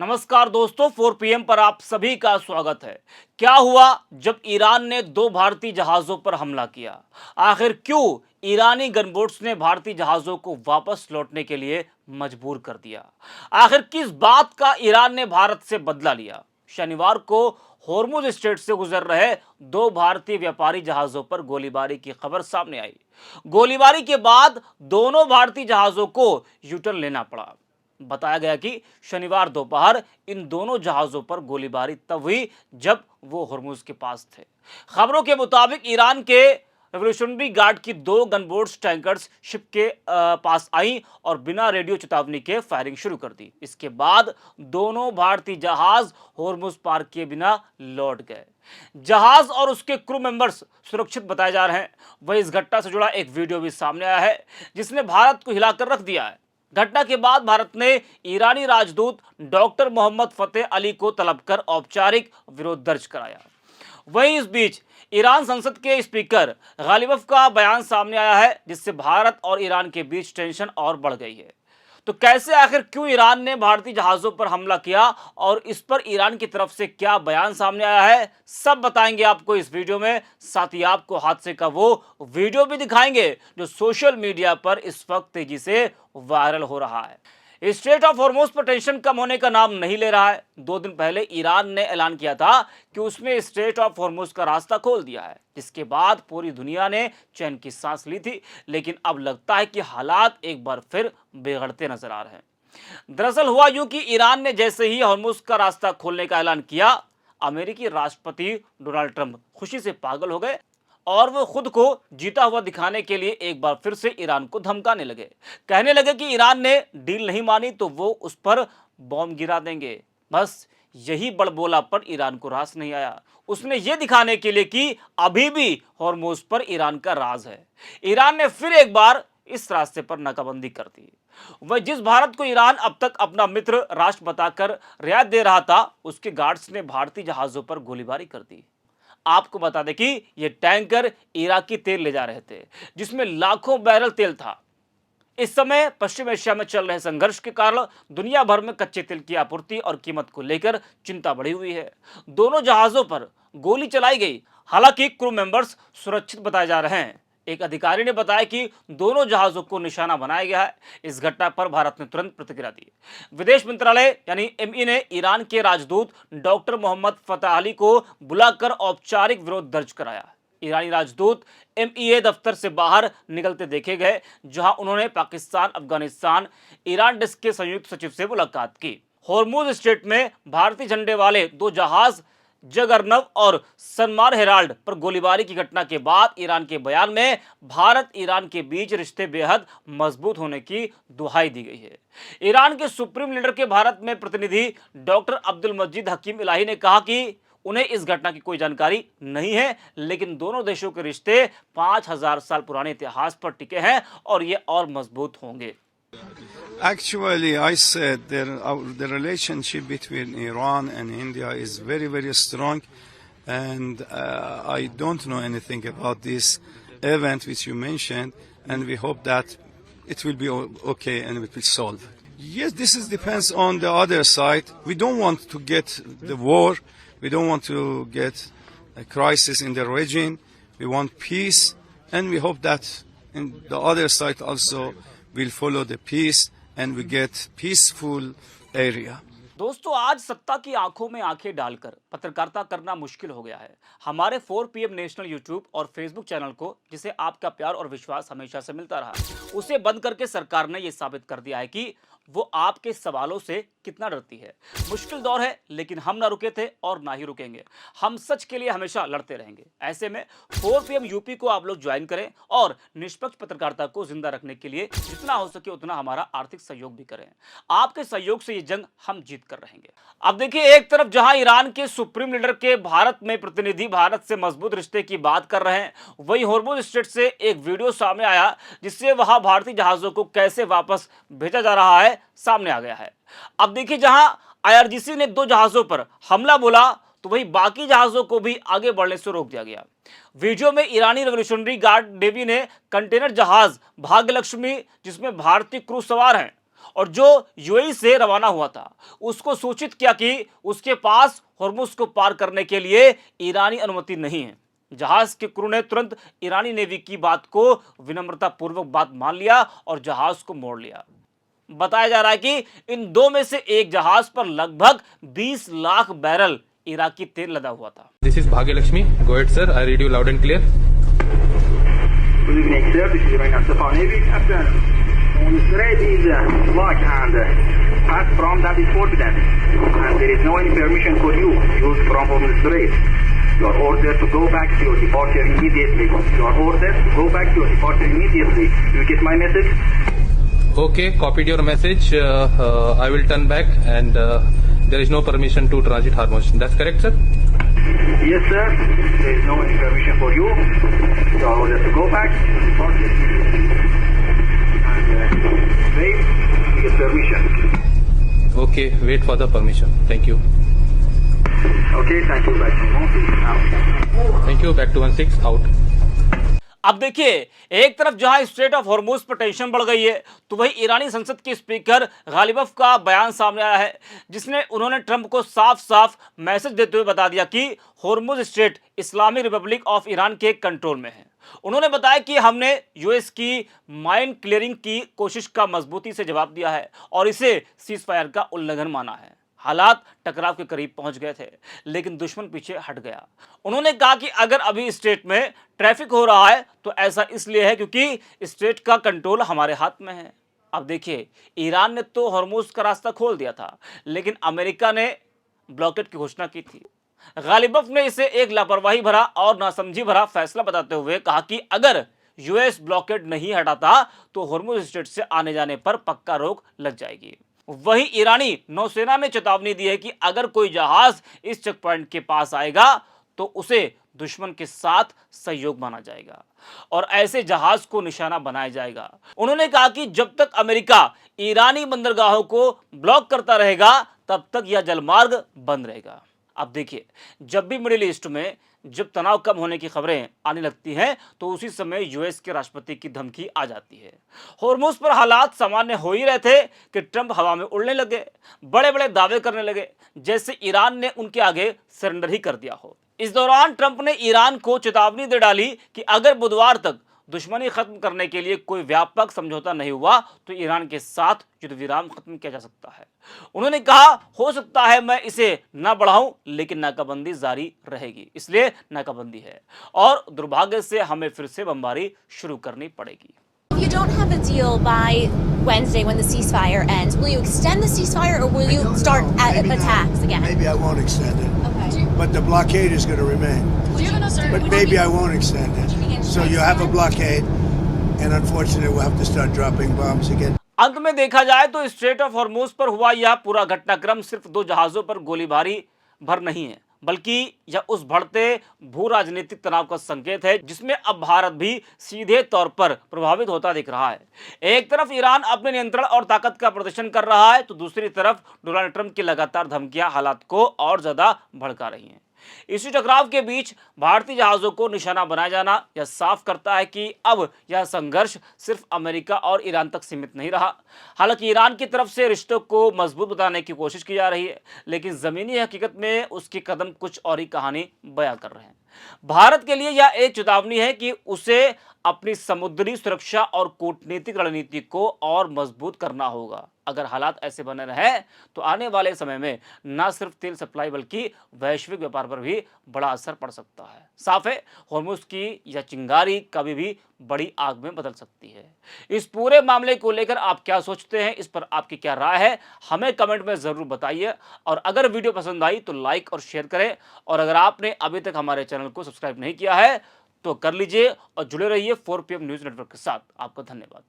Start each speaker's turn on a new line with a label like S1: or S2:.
S1: नमस्कार दोस्तों, 4 पीएम पर आप सभी का स्वागत है। क्या हुआ जब ईरान ने दो भारतीय जहाज़ों पर हमला किया? आखिर क्यों ईरानी गनबोट्स ने भारतीय जहाज़ों को वापस लौटने के लिए मजबूर कर दिया? आखिर किस बात का ईरान ने भारत से बदला लिया? शनिवार को होर्मुज स्ट्रेट से गुजर रहे दो भारतीय व्यापारी जहाज़ों पर गोलीबारी की खबर सामने आई। गोलीबारी के बाद दोनों भारतीय जहाज़ों को यूटर्न लेना पड़ा। बताया गया कि शनिवार दोपहर इन दोनों जहाज़ों पर गोलीबारी तब हुई जब वो हॉर्मुज के पास थे। खबरों के मुताबिक ईरान के रेवोल्यूशनरी गार्ड की दो गनबोट्स टैंकर्स शिप के पास आई और बिना रेडियो चेतावनी के फायरिंग शुरू कर दी। इसके बाद दोनों भारतीय जहाज हॉर्मुज पार किए बिना लौट गए। जहाज और उसके क्रू मेंबर्स सुरक्षित बताए जा रहे हैं। वहीं इस घटना से जुड़ा एक वीडियो भी सामने आया है जिसने भारत को हिलाकर रख दिया है। घटना के बाद भारत ने ईरानी राजदूत डॉक्टर मोहम्मद फतेह अली को तलब कर औपचारिक विरोध दर्ज कराया। वहीं इस बीच ईरान संसद के स्पीकर गालिबफ का बयान सामने आया है जिससे भारत और ईरान के बीच टेंशन और बढ़ गई है। तो कैसे, आखिर क्यों ईरान ने भारतीय जहाजों पर हमला किया और इस पर ईरान की तरफ से क्या बयान सामने आया है, सब बताएंगे आपको इस वीडियो में। साथ ही आपको हादसे का वो वीडियो भी दिखाएंगे जो सोशल मीडिया पर इस वक्त तेजी से वायरल हो रहा है। स्ट्रेट ऑफ हॉर्मुज पर टेंशन कम होने का नाम नहीं ले रहा है। 2 दिन पहले ईरान ने ऐलान किया था कि उसने स्ट्रेट ऑफ हॉर्मुज का रास्ता खोल दिया है, जिसके बाद पूरी दुनिया ने चैन की सांस ली थी। लेकिन अब लगता है कि हालात एक बार फिर बिगड़ते नजर आ रहे हैं। दरअसल हुआ यूं कि ईरान ने जैसे ही हॉर्मुज का रास्ता खोलने का ऐलान किया, अमेरिकी राष्ट्रपति डोनाल्ड ट्रंप खुशी से पागल हो गए और वो खुद को जीता हुआ दिखाने के लिए एक बार फिर से ईरान को धमकाने लगे। कहने लगे कि ईरान ने डील नहीं मानी तो वो उस पर बॉम्ब गिरा देंगे। बस यही बड़बोला पर ईरान को रास नहीं आया। उसने ये दिखाने के लिए कि अभी भी हॉर्मुज पर ईरान का राज है, ईरान ने फिर एक बार इस रास्ते पर नाकाबंदी कर दी। वह जिस भारत को ईरान अब तक अपना मित्र राष्ट्र बताकर रियायत दे रहा था, उसके गार्ड्स ने भारतीय जहाजों पर गोलीबारी कर दी। आपको बता दें कि ये टैंकर इराकी तेल ले जा रहे थे जिसमें लाखों बैरल तेल था। इस समय पश्चिम एशिया में चल रहे संघर्ष के कारण दुनिया भर में कच्चे तेल की आपूर्ति और कीमत को लेकर चिंता बढ़ी हुई है। दोनों जहाजों पर गोली चलाई गई, हालांकि क्रू मेंबर्स सुरक्षित बताए जा रहे हैं। एक अधिकारी ने बताया कि दोनों जहाजों को निशाना बनाया गया है। इस घटना पर भारत ने तुरंत प्रतिक्रिया दी। विदेश मंत्रालय यानी एमई ने ईरान के राजदूत डॉक्टर मोहम्मद फतेह अली को बुलाकर औपचारिक विरोध दर्ज कराया। ईरानी राजदूत एमईए दफ्तर से बाहर निकलते देखे गए, जहां उन्होंने पाकिस्तान, अफगानिस्तान, ईरान डेस्क के संयुक्त सचिव से मुलाकात की। हॉर्मुज स्ट्रेट में भारतीय झंडे वाले दो जहाज जगरनव और सनमार हेराल्ड पर गोलीबारी की घटना के बाद ईरान के बयान में भारत ईरान के बीच रिश्ते बेहद मजबूत होने की दुहाई दी गई है। ईरान के सुप्रीम लीडर के भारत में प्रतिनिधि डॉक्टर अब्दुल मजीद हकीम इलाही ने कहा कि उन्हें इस घटना की कोई जानकारी नहीं है, लेकिन दोनों देशों के रिश्ते 5000 साल पुराने इतिहास पर टिके हैं और ये और मजबूत होंगे।
S2: Actually, I said the relationship between Iran and India is very, very strong, and I don't know anything about this event which you mentioned, and we hope that it will be okay and it will solve. Yes, this depends on the other side. We don't want to get the war. We don't want to get a crisis in the region. We want peace, and we hope that in the other side also will follow the peace and we get peaceful area.
S1: दोस्तों, आज सत्ता की आंखों में आंखें डालकर पत्रकारिता करना मुश्किल हो गया है। हमारे 4 पीएम नेशनल यूट्यूब और फेसबुक चैनल को, जिसे आपका प्यार और विश्वास हमेशा से मिलता रहा, उसे बंद करके सरकार ने यह साबित कर दिया है कि वो आपके सवालों से कितना डरती है। मुश्किल दौर है, लेकिन हम ना रुके थे और ना ही रुकेंगे। हम सच के लिए हमेशा लड़ते रहेंगे। ऐसे में 4 पीएम यूपी को आप लोग ज्वाइन करें और निष्पक्ष पत्रकारिता को जिंदा रखने के लिए जितना हो सके उतना हमारा आर्थिक सहयोग भी करें। आपके सहयोग से ये जंग हम जीत कर रहेंगे। अब देखिए, एक तरफ जहां ईरान के सुप्रीम लीडर के भारत में प्रतिनिधि भारत से मजबूत रिश्ते की बात कर रहे हैं, वहीं हॉर्मुज स्ट्रेट से एक वीडियो सामने आया जिससे वहां भारतीय जहाजों को कैसे वापस भेजा जा रहा है सामने आ गया है। अब देखिए, जहां आईआरजीसी ने दो जहाजों पर हमला बोला तो वहीं बाकी जहाजों को भी आगे बढ़ने से रोक दिया गया। वीडियो में ईरानी रेवोल्यूशनरी गार्ड नेवी ने कंटेनर जहाज भाग्यलक्ष्मी, जिसमें भारतीय क्रू सवार हैं, और जो यूएई से रवाना हुआ था उसको सूचित किया कि उसके पास हॉर्मुज को पार करने के लिए ईरानी अनुमति नहीं है। जहाज के क्रू ने तुरंत ईरानी नेवी की बात को विनम्रता पूर्वक बात मान लिया और जहाज को मोड़ लिया। बताया जा रहा है कि इन दो में से एक जहाज पर लगभग 20 लाख बैरल इराकी तेल लदा हुआ था।
S3: This is Bhagyalakshmi. Go ahead, sir. I read you loud and clear.
S4: Good evening, sir. This is Ragnar Stefanovic. After on the strait is blocked and path from that is forbidden. And there is no any permission for you to use from on the strait. You are ordered to go back to your departure immediately. You are ordered to go back to your departure immediately. You get my message?
S3: Okay, copied your message. I will turn back and there is no permission to transit Hormuz. That's correct, sir?
S4: Yes, sir. There is no any permission for you. You are ordered to go back to your departure immediately. And wait to get permission.
S3: Okay, wait for the permission. Thank you.
S4: Okay, thank you. Back to home. Out.
S3: Thank you. Back to 16 out.
S1: अब देखिए, एक तरफ जहां straight of Hormuz पर tension बढ़ गई है तो वहीं ईरानी संसद के स्पीकर गालिबफ का बयान सामने आया है, जिसने उन्होंने ट्रंप को साफ साफ मैसेज देते हुए बता दिया कि Hormuz strait Islamic Republic of Iran के कंट्रोल में है। उन्होंने बताया कि हमने यूएस की माइन क्लियरिंग की कोशिश का मजबूती से जवाब दिया है और इसे सीज फायर का उल्लंघन माना है। हालात टकराव के करीब पहुंच गए थे, लेकिन दुश्मन पीछे हट गया। उन्होंने कहा कि अगर अभी स्ट्रेट में ट्रैफिक हो रहा है तो ऐसा इसलिए है क्योंकि स्ट्रेट का कंट्रोल हमारे हाथ में है। अब देखिए, ईरान ने तो हॉर्मुज का रास्ता खोल दिया था, लेकिन अमेरिका ने ब्लॉकेट की घोषणा की थी। गालिबफ ने इसे एक लापरवाही भरा और नासमझी भरा फैसला बताते हुए कहा कि अगर यूएस ब्लॉकेट नहीं हटाता तो हॉर्मुज स्ट्रेट से आने जाने पर पक्का रोक लग जाएगी। वहीं ईरानी नौसेना ने चेतावनी दी है कि अगर कोई जहाज इस चेक पॉइंट के पास आएगा तो उसे दुश्मन के साथ सहयोग माना जाएगा और ऐसे जहाज को निशाना बनाया जाएगा। उन्होंने कहा कि जब तक अमेरिका ईरानी बंदरगाहों को ब्लॉक करता रहेगा तब तक यह जलमार्ग बंद रहेगा। अब देखिए, जब भी मिडिल ईस्ट में जब तनाव कम होने की खबरें आने लगती हैं तो उसी समय यूएस के राष्ट्रपति की धमकी आ जाती है। हॉर्मुज पर हालात सामान्य हो ही रहे थे कि ट्रंप हवा में उड़ने लगे, बड़े बड़े दावे करने लगे, जैसे ईरान ने उनके आगे सरेंडर ही कर दिया हो। इस दौरान ट्रंप ने ईरान को चेतावनी दे डाली कि अगर बुधवार तक दुश्मनी खत्म करने के लिए कोई व्यापक समझौता नहीं हुआ तो ईरान के साथ युद्ध विराम खत्म किया जा सकता है। उन्होंने कहा, हो सकता है मैं इसे ना बढ़ाऊं लेकिन नाकाबंदी जारी रहेगी, इसलिए नाकाबंदी है और दुर्भाग्य से हमें फिर से बमबारी शुरू करनी पड़ेगी।
S5: If you don't have a deal by Wednesday when the ceasefire ends, will you extend the ceasefire or will you start attacks again?
S6: Maybe I won't extend it.
S5: Okay.
S6: But the blockade is going to remain. But maybe I won't extend it. So you have a blockade, and unfortunately we'll have to start dropping bombs again.
S1: अंत में देखा जाए तो straight of Hormuz पर हुआ यह पूरा घटनाक्रम सिर्फ दो जहाजों पर गोलीबारी भर नहीं है, बल्कि यह उस बढ़ते भू राजनीतिक तनाव का संकेत है जिसमें अब भारत भी सीधे तौर पर प्रभावित होता दिख रहा है। एक तरफ ईरान अपने नियंत्रण और ताकत का प्रदर्शन कर रहा है तो दूसरी तरफ डोनाल्ड ट्रंप की लगातार धमकियां हालात को और ज्यादा भड़का रही हैं। इसी टकराव के बीच भारतीय जहाजों को निशाना बनाया जाना यह साफ करता है कि अब यह संघर्ष सिर्फ अमेरिका और ईरान तक सीमित नहीं रहा। हालांकि ईरान की तरफ से रिश्तों को मजबूत बनाने की कोशिश की जा रही है, लेकिन जमीनी हकीकत में उसके कदम कुछ और ही कहानी बयां कर रहे हैं। भारत के लिए यह एक चेतावनी है कि उसे अपनी समुद्री सुरक्षा और कूटनीतिक रणनीति को और मजबूत करना होगा। अगर हालात ऐसे बने रहे तो आने वाले समय में न सिर्फ तेल सप्लाई बल्कि वैश्विक व्यापार पर भी बड़ा असर पड़ सकता है। साफ है, हॉर्मुज की यह चिंगारी कभी भी बड़ी आग में बदल सकती है। इस पूरे मामले को लेकर आप क्या सोचते हैं, इस पर आपकी क्या राय है, हमें कमेंट में जरूर बताइए। और अगर वीडियो पसंद आई तो लाइक और शेयर करें, और अगर आपने अभी तक हमारे चैनल को सब्सक्राइब नहीं किया है तो कर लीजिए और जुड़े रहिए 4 PM न्यूज नेटवर्क के साथ। आपका धन्यवाद।